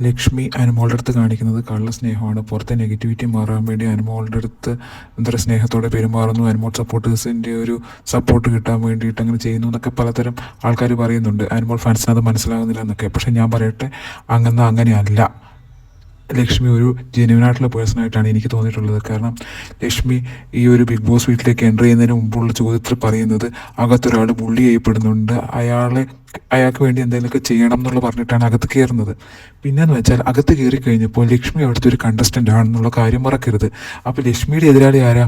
ലക്ഷ്മി അനുമോളുടെ അടുത്ത് കാണിക്കുന്നത് കള്ള സ്നേഹമാണ്. പുറത്തെ നെഗറ്റിവിറ്റി മാറാൻ വേണ്ടി അനുമോളുടെ അടുത്ത് എന്താ പറയുക സ്നേഹത്തോടെ പെരുമാറുന്നു, അനുമോൾ സപ്പോർട്ടേഴ്സിൻ്റെ ഒരു സപ്പോർട്ട് കിട്ടാൻ വേണ്ടിയിട്ട് അങ്ങനെ ചെയ്യുന്നു എന്നൊക്കെ പലതരം ആൾക്കാർ പറയുന്നുണ്ട്. അനുമോൾ ഫാൻസിന് അത് മനസ്സിലാകുന്നില്ല എന്നൊക്കെ. പക്ഷേ ഞാൻ പറയട്ടെ, അങ്ങനെയല്ല. ലക്ഷ്മി ഒരു ജെന്യുവനായിട്ടുള്ള പേഴ്സണായിട്ടാണ് എനിക്ക് തോന്നിയിട്ടുള്ളത്. കാരണം ലക്ഷ്മി ഈ ഒരു ബിഗ് ബോസ് വീട്ടിലേക്ക് എൻ്റർ ചെയ്യുന്നതിന് മുമ്പുള്ള ചോദ്യത്തിൽ പറയുന്നത് അകത്തൊരാൾ ബുള്ളി ചെയ്യപ്പെടുന്നുണ്ട്, അയാൾക്ക് വേണ്ടി എന്തെങ്കിലുമൊക്കെ ചെയ്യണം എന്നുള്ള പറഞ്ഞിട്ടാണ് അകത്ത് കയറുന്നത്. പിന്നെയെന്ന് വെച്ചാൽ അകത്ത് കയറി കഴിഞ്ഞപ്പോൾ ലക്ഷ്മി അവിടുത്തെ ഒരു കണ്ടസ്റ്റൻ്റ് ആണെന്നുള്ള കാര്യം മറക്കരുത്. അപ്പോൾ ലക്ഷ്മിയുടെ എതിരാളി ആരാ?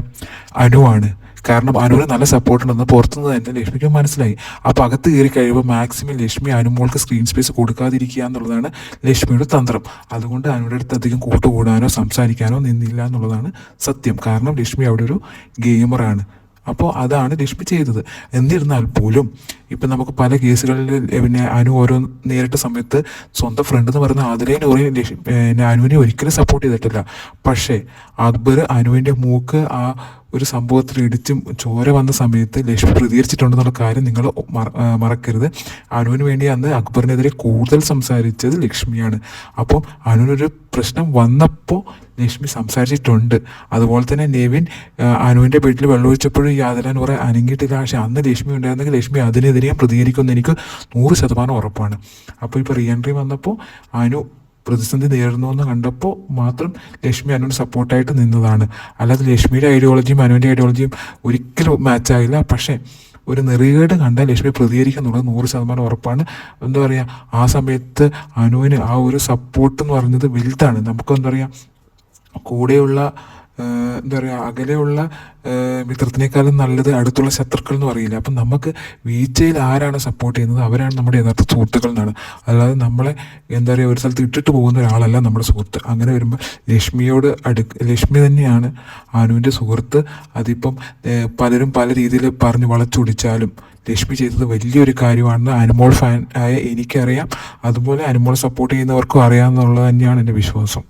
അനുവാണ്. കാരണം അനുവിന് നല്ല സപ്പോർട്ടുണ്ടെന്ന് പുറത്തുനിന്ന് തന്നെ ലക്ഷ്മിക്ക് മനസ്സിലായി. അപ്പോൾ അകത്ത് കയറി കഴിയുമ്പോൾ മാക്സിമം ലക്ഷ്മി അനുമോൾക്ക് സ്ക്രീൻ സ്പേസ് കൊടുക്കാതിരിക്കുക എന്നുള്ളതാണ് ലക്ഷ്മിയുടെ തന്ത്രം. അതുകൊണ്ട് അനുവിൻ്റെ അടുത്ത് അധികം കൂട്ടുകൂടാനോ സംസാരിക്കാനോ നിന്നില്ല എന്നുള്ളതാണ് സത്യം. കാരണം ലക്ഷ്മി അവിടെ ഒരു ഗെയിമറാണ്. അപ്പോൾ അതാണ് ലക്ഷ്മി ചെയ്തത്. എന്നിരുന്നാൽ പോലും ഇപ്പം നമുക്ക് പല കേസുകളിൽ പിന്നെ അനു ഓരോ നേരിട്ട സമയത്ത് സ്വന്തം ഫ്രണ്ട് എന്ന് പറയുന്ന ആദിലയും നൂറേയും അനുവിനെ ഒരിക്കലും സപ്പോർട്ട് ചെയ്തിട്ടില്ല. പക്ഷേ അക്ബർ അനുവിൻ്റെ മൂക്ക് ആ ഒരു സംഭവത്തിൽ ഇടിച്ചും ചോര വന്ന സമയത്ത് ലക്ഷ്മി പ്രതികരിച്ചിട്ടുണ്ടെന്നുള്ള കാര്യം നിങ്ങൾ മറക്കരുത്. അനുവിന് വേണ്ടി അന്ന് അക്ബറിനെതിരെ കൂടുതൽ സംസാരിച്ചത് ലക്ഷ്മിയാണ്. അപ്പം അനുവിനൊരു പ്രശ്നം വന്നപ്പോൾ ലക്ഷ്മി സംസാരിച്ചിട്ടുണ്ട്. അതുപോലെ തന്നെ നെവിൻ അനുവിൻ്റെ വീട്ടിൽ വെള്ളമൊഴിച്ചപ്പോഴും ഈ ആദില നൂറ അനങ്ങിയിട്ടില്ല. പക്ഷേ അന്ന് ലക്ഷ്മി ഉണ്ടായിരുന്നെങ്കിൽ ലക്ഷ്മി അതിനെതിരെയും പ്രതികരിക്കുമെന്ന് എനിക്ക് 100% ഉറപ്പാണ്. അപ്പോൾ ഇപ്പോൾ റീ എൻട്രി വന്നപ്പോൾ അനു പ്രതിസന്ധി നേരിടുന്നുവെന്ന് കണ്ടപ്പോൾ മാത്രം ലക്ഷ്മി അനുവിന് സപ്പോർട്ടായിട്ട് നിന്നതാണ്. അല്ലാതെ ലക്ഷ്മിയുടെ ഐഡിയോളജിയും അനുവിൻ്റെ ഐഡിയോളജിയും ഒരിക്കലും മാച്ചായില്ല. പക്ഷേ ഒരു നെറികേട് കണ്ടാൽ ലക്ഷ്മി പ്രതികരിക്കുന്നുള്ളത് 100% ഉറപ്പാണ്. എന്താ പറയുക, ആ സമയത്ത് അനുവിന് ആ ഒരു സപ്പോർട്ട് എന്ന് പറയുന്നത് വലുതാണ്. നമുക്കെന്താ പറയുക, കൂടെയുള്ള എന്താ പറയുക അകലെയുള്ള മിത്രത്തിനേക്കാളും നല്ലത് അടുത്തുള്ള ശത്രുക്കൾ എന്ന് പറയില്ല. അപ്പം നമുക്ക് വീഴ്ചയിൽ ആരാണ് സപ്പോർട്ട് ചെയ്യുന്നത് അവരാണ് നമ്മുടെ യഥാർത്ഥ സുഹൃത്തുക്കൾ എന്നാണ്. അല്ലാതെ നമ്മളെ എന്താ പറയുക ഒരു സ്ഥലത്ത് ഇട്ടിട്ട് പോകുന്ന ഒരാളല്ല നമ്മുടെ സുഹൃത്ത്. അങ്ങനെ വരുമ്പോൾ ലക്ഷ്മി തന്നെയാണ് അനുവിൻ്റെ സുഹൃത്ത്. അതിപ്പം പലരും പല രീതിയിൽ പറഞ്ഞ് വളച്ചൊടിച്ചാലും ലക്ഷ്മി ചെയ്തത് വലിയൊരു കാര്യമാണെന്ന് അനുമോൾ ഫാൻ ആയ എനിക്കറിയാം. അതുപോലെ അനുമോൾ സപ്പോർട്ട് ചെയ്യുന്നവർക്കും അറിയാമെന്നുള്ളത് തന്നെയാണ് എൻ്റെ വിശ്വാസം.